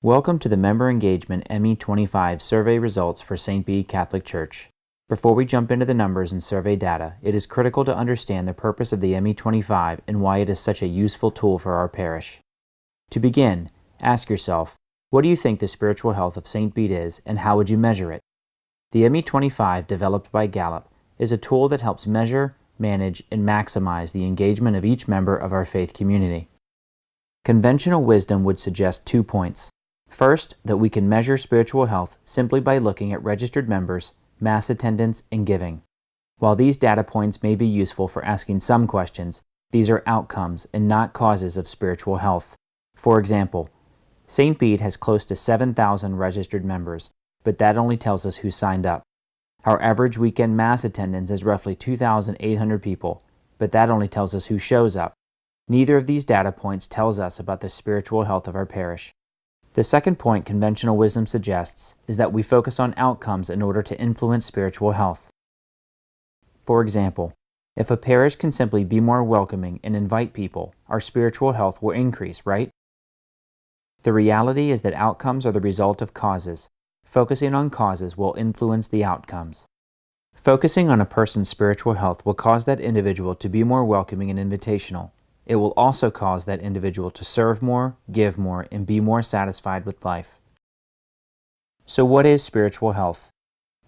Welcome to the Member Engagement ME25 survey results for St. Bede Catholic Church. Before we jump into the numbers and survey data, it is critical to understand the purpose of the ME25 and why it is such a useful tool for our parish. To begin, ask yourself, what do you think the spiritual health of St. Bede is, and how would you measure it? The ME25, developed by Gallup, is a tool that helps measure, manage, and maximize the engagement of each member of our faith community. Conventional wisdom would suggest 2 points. First, that we can measure spiritual health simply by looking at registered members, mass attendance, and giving. While these data points may be useful for asking some questions, these are outcomes and not causes of spiritual health. For example, St. Bede has close to 7,000 registered members, but that only tells us who signed up. Our average weekend mass attendance is roughly 2,800 people, but that only tells us who shows up. Neither of these data points tells us about the spiritual health of our parish. The second point conventional wisdom suggests is that we focus on outcomes in order to influence spiritual health. For example, if a parish can simply be more welcoming and invite people, our spiritual health will increase, right? The reality is that outcomes are the result of causes. Focusing on causes will influence the outcomes. Focusing on a person's spiritual health will cause that individual to be more welcoming and invitational. It will also cause that individual to serve more, give more, and be more satisfied with life. So what is spiritual health?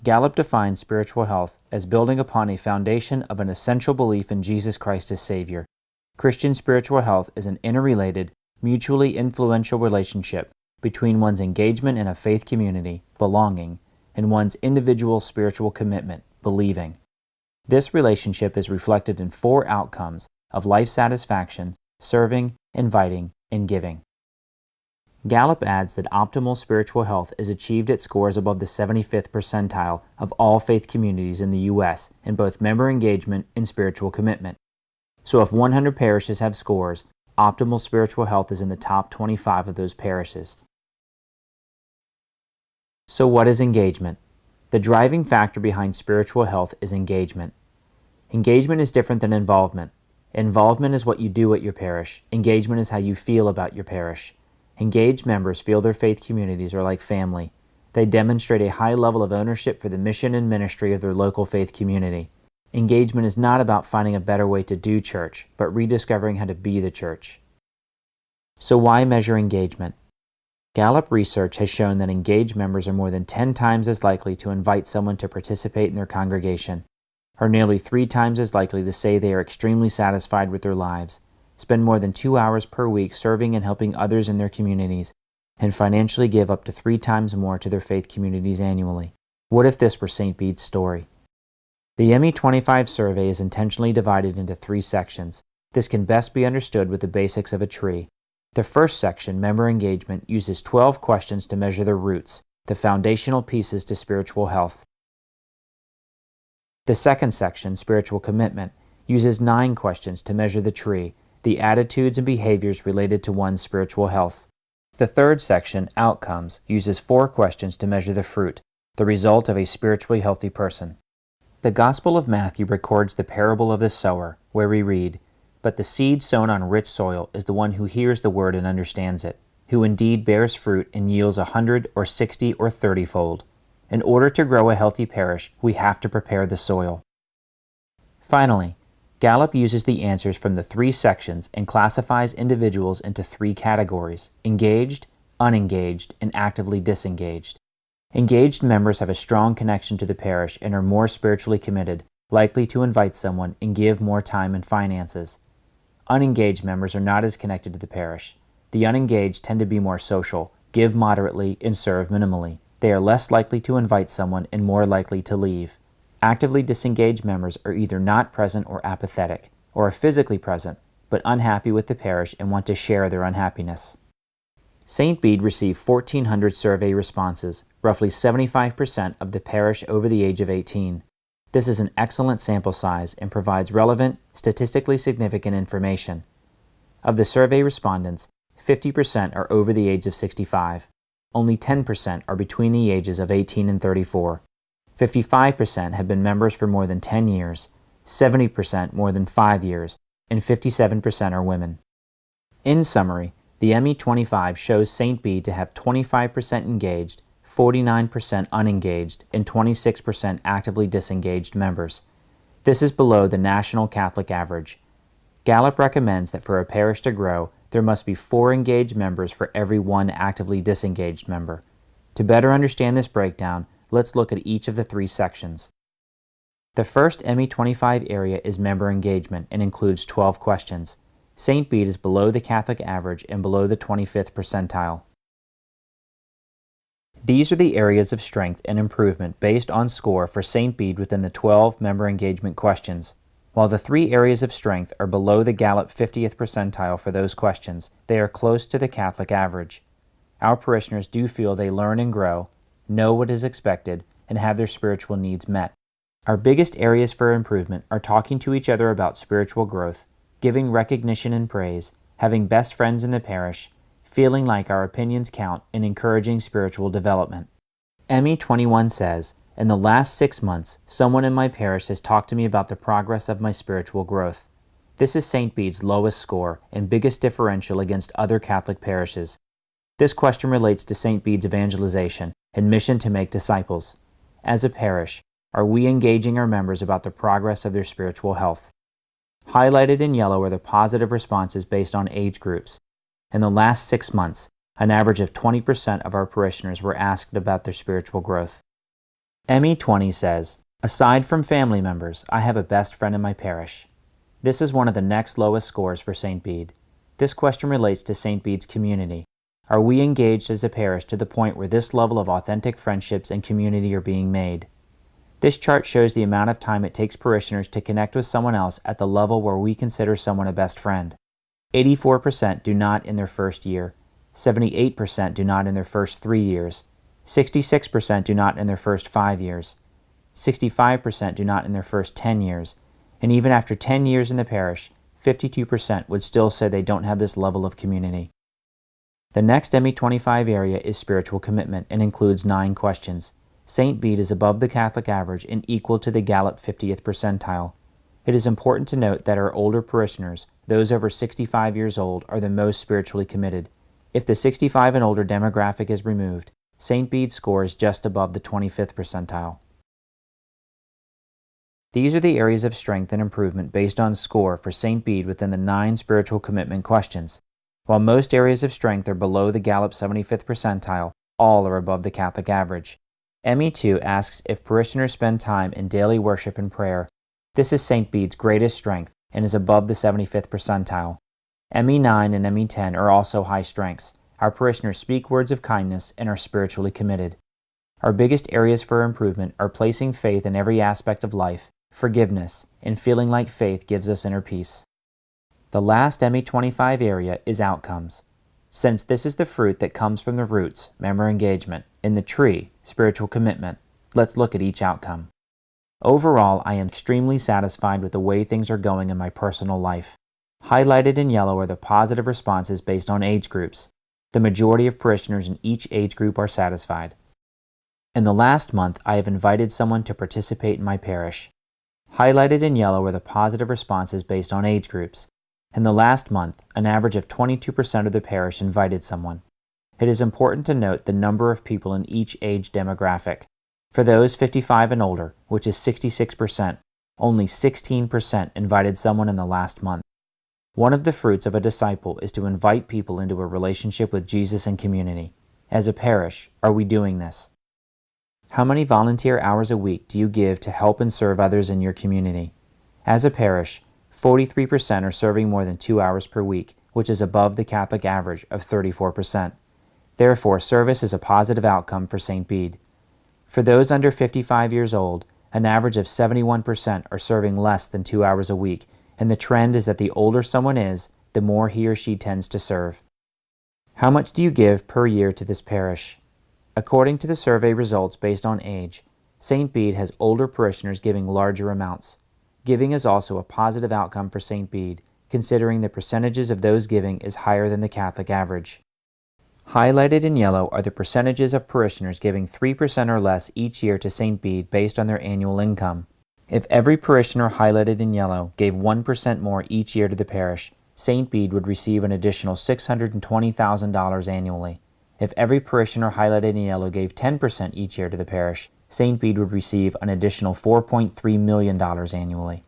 Gallup defines spiritual health as building upon a foundation of an essential belief in Jesus Christ as Savior. Christian spiritual health is an interrelated, mutually influential relationship between one's engagement in a faith community, belonging, and one's individual spiritual commitment, believing. This relationship is reflected in 4 outcomes of life satisfaction, serving, inviting, and giving. Gallup adds that optimal spiritual health is achieved at scores above the 75th percentile of all faith communities in the U.S. in both member engagement and spiritual commitment. So if 100 parishes have scores, optimal spiritual health is in the top 25 of those parishes. So what is engagement? The driving factor behind spiritual health is engagement. Engagement is different than involvement. Involvement is what you do at your parish. Engagement is how you feel about your parish. Engaged members feel their faith communities are like family. They demonstrate a high level of ownership for the mission and ministry of their local faith community. Engagement is not about finding a better way to do church, but rediscovering how to be the church. So why measure engagement? Gallup research has shown that engaged members are more than 10 times as likely to invite someone to participate in their congregation, are nearly 3 times as likely to say they are extremely satisfied with their lives, spend more than 2 hours per week serving and helping others in their communities, and financially give up to 3 times more to their faith communities annually. What if this were St. Bede's story? The ME25 survey is intentionally divided into 3 sections. This can best be understood with the basics of a tree. The first section, member engagement, uses 12 questions to measure the roots, the foundational pieces to spiritual health. The second section, spiritual commitment, uses 9 questions to measure the tree, the attitudes and behaviors related to one's spiritual health. The third section, outcomes, uses 4 questions to measure the fruit, the result of a spiritually healthy person. The Gospel of Matthew records the parable of the sower, where we read, "But the seed sown on rich soil is the one who hears the word and understands it, who indeed bears fruit and yields 100 or 60 or 30-fold. In order to grow a healthy parish, we have to prepare the soil." Finally, Gallup uses the answers from the 3 sections and classifies individuals into 3 categories: engaged, unengaged, and actively disengaged. Engaged members have a strong connection to the parish and are more spiritually committed, likely to invite someone and give more time and finances. Unengaged members are not as connected to the parish. The unengaged tend to be more social, give moderately, and serve minimally. They are less likely to invite someone and more likely to leave. Actively disengaged members are either not present or apathetic, or are physically present, but unhappy with the parish and want to share their unhappiness. St. Bede received 1,400 survey responses, roughly 75% of the parish over the age of 18. This is an excellent sample size and provides relevant, statistically significant information. Of the survey respondents, 50% are over the age of 65. Only 10% are between the ages of 18 and 34. 55% have been members for more than 10 years, 70% more than 5 years, and 57% are women. In summary, The ME25 shows St. Bede to have 25% engaged, 49% unengaged, and 26% actively disengaged members. This is below the national Catholic average. Gallup recommends that for a parish to grow, there must be 4 engaged members for every 1 actively disengaged member. To better understand this breakdown, let's look at each of the 3 sections. The first ME25 area is member engagement and includes 12 questions. St. Bede is below the Catholic average and below the 25th percentile. These are the areas of strength and improvement based on score for St. Bede within the 12 member engagement questions. While the 3 areas of strength are below the Gallup 50th percentile for those questions, they are close to the Catholic average. Our parishioners do feel they learn and grow, know what is expected, and have their spiritual needs met. Our biggest areas for improvement are talking to each other about spiritual growth, giving recognition and praise, having best friends in the parish, feeling like our opinions count, and encouraging spiritual development. ME21 says, "In the last 6 months, someone in my parish has talked to me about the progress of my spiritual growth." This is St. Bede's lowest score and biggest differential against other Catholic parishes. This question relates to St. Bede's evangelization and mission to make disciples. As a parish, are we engaging our members about the progress of their spiritual health? Highlighted in yellow are the positive responses based on age groups. In the last 6 months, an average of 20% of our parishioners were asked about their spiritual growth. ME20 says, "Aside from family members, I have a best friend in my parish." This is one of the next lowest scores for St. Bede. This question relates to St. Bede's community. Are we engaged as a parish to the point where this level of authentic friendships and community are being made? This chart shows the amount of time it takes parishioners to connect with someone else at the level where we consider someone a best friend. 84% do not in their first year, 78% do not in their first 3 years, 66% do not in their first 5 years, 65% do not in their first 10 years, and even after 10 years in the parish, 52% would still say they don't have this level of community. The next ME25 area is spiritual commitment and includes 9 questions. St. Bede is above the Catholic average and equal to the Gallup 50th percentile. It is important to note that our older parishioners, those over 65 years old, are the most spiritually committed. If the 65 and older demographic is removed, St. Bede's score is just above the 25th percentile. These are the areas of strength and improvement based on score for St. Bede within the 9 spiritual commitment questions. While most areas of strength are below the Gallup 75th percentile, all are above the Catholic average. ME2 asks if parishioners spend time in daily worship and prayer. This is St. Bede's greatest strength and is above the 75th percentile. ME9 and ME10 are also high strengths. Our parishioners speak words of kindness and are spiritually committed. Our biggest areas for improvement are placing faith in every aspect of life, forgiveness, and feeling like faith gives us inner peace. The last ME25 area is outcomes. Since this is the fruit that comes from the roots, member engagement, in the tree, spiritual commitment, let's look at each outcome. Overall, I am extremely satisfied with the way things are going in my personal life. Highlighted in yellow are the positive responses based on age groups. The majority of parishioners in each age group are satisfied. In the last month, I have invited someone to participate in my parish. Highlighted in yellow are the positive responses based on age groups. In the last month, an average of 22% of the parish invited someone. It is important to note the number of people in each age demographic. For those 55 and older, which is 66%, only 16% invited someone in the last month. One of the fruits of a disciple is to invite people into a relationship with Jesus and community. As a parish, are we doing this? How many volunteer hours a week do you give to help and serve others in your community? As a parish, 43% are serving more than 2 hours per week, which is above the Catholic average of 34%. Therefore, service is a positive outcome for St. Bede. For those under 55 years old, an average of 71% are serving less than 2 hours a week, and the trend is that the older someone is, the more he or she tends to serve. How much do you give per year to this parish? According to the survey results based on age, St. Bede has older parishioners giving larger amounts. Giving is also a positive outcome for St. Bede, considering the percentages of those giving is higher than the Catholic average. Highlighted in yellow are the percentages of parishioners giving 3% or less each year to St. Bede based on their annual income. If every parishioner highlighted in yellow gave 1% more each year to the parish, St. Bede would receive an additional $620,000 annually. If every parishioner highlighted in yellow gave 10% each year to the parish, St. Bede would receive an additional $4.3 million annually.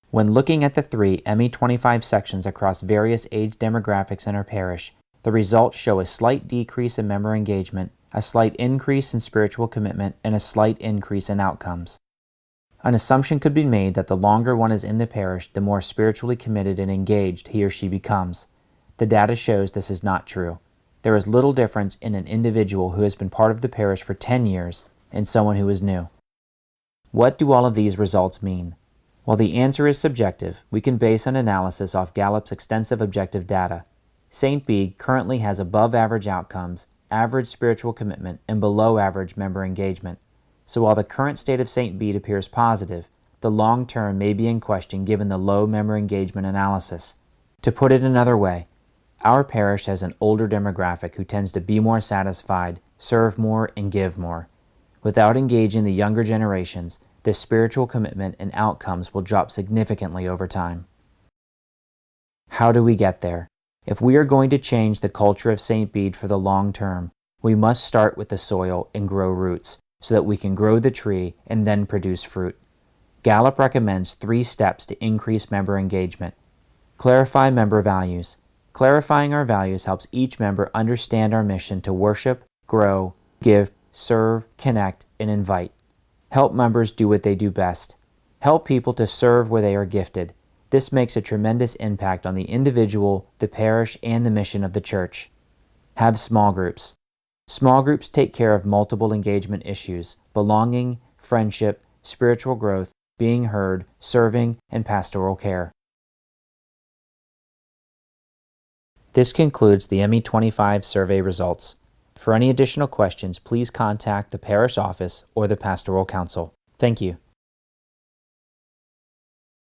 When looking at the three ME25 sections across various age demographics in our parish, the results show a slight decrease in member engagement, a slight increase in spiritual commitment, and a slight increase in outcomes. An assumption could be made that the longer one is in the parish, the more spiritually committed and engaged he or she becomes. The data shows this is not true. There is little difference in an individual who has been part of the parish for 10 years and someone who is new. What do all of these results mean? While the answer is subjective, we can base an analysis off Gallup's extensive objective data. St. Bede currently has above-average outcomes, average spiritual commitment, and below-average member engagement. So while the current state of St. Bede appears positive, the long term may be in question given the low member engagement analysis. To put it another way, our parish has an older demographic who tends to be more satisfied, serve more, and give more. Without engaging the younger generations, the spiritual commitment and outcomes will drop significantly over time. How do we get there? If we are going to change the culture of St. Bede for the long term, we must start with the soil and grow roots so that we can grow the tree and then produce fruit. Gallup recommends 3 steps to increase member engagement. Clarify member values. Clarifying our values helps each member understand our mission to worship, grow, give, serve, connect, and invite. Help members do what they do best. Help people to serve where they are gifted. This makes a tremendous impact on the individual, the parish, and the mission of the church. Have small groups. Small groups take care of multiple engagement issues: belonging, friendship, spiritual growth, being heard, serving, and pastoral care. This concludes the ME25 survey results. For any additional questions, please contact the parish office or the pastoral council. Thank you.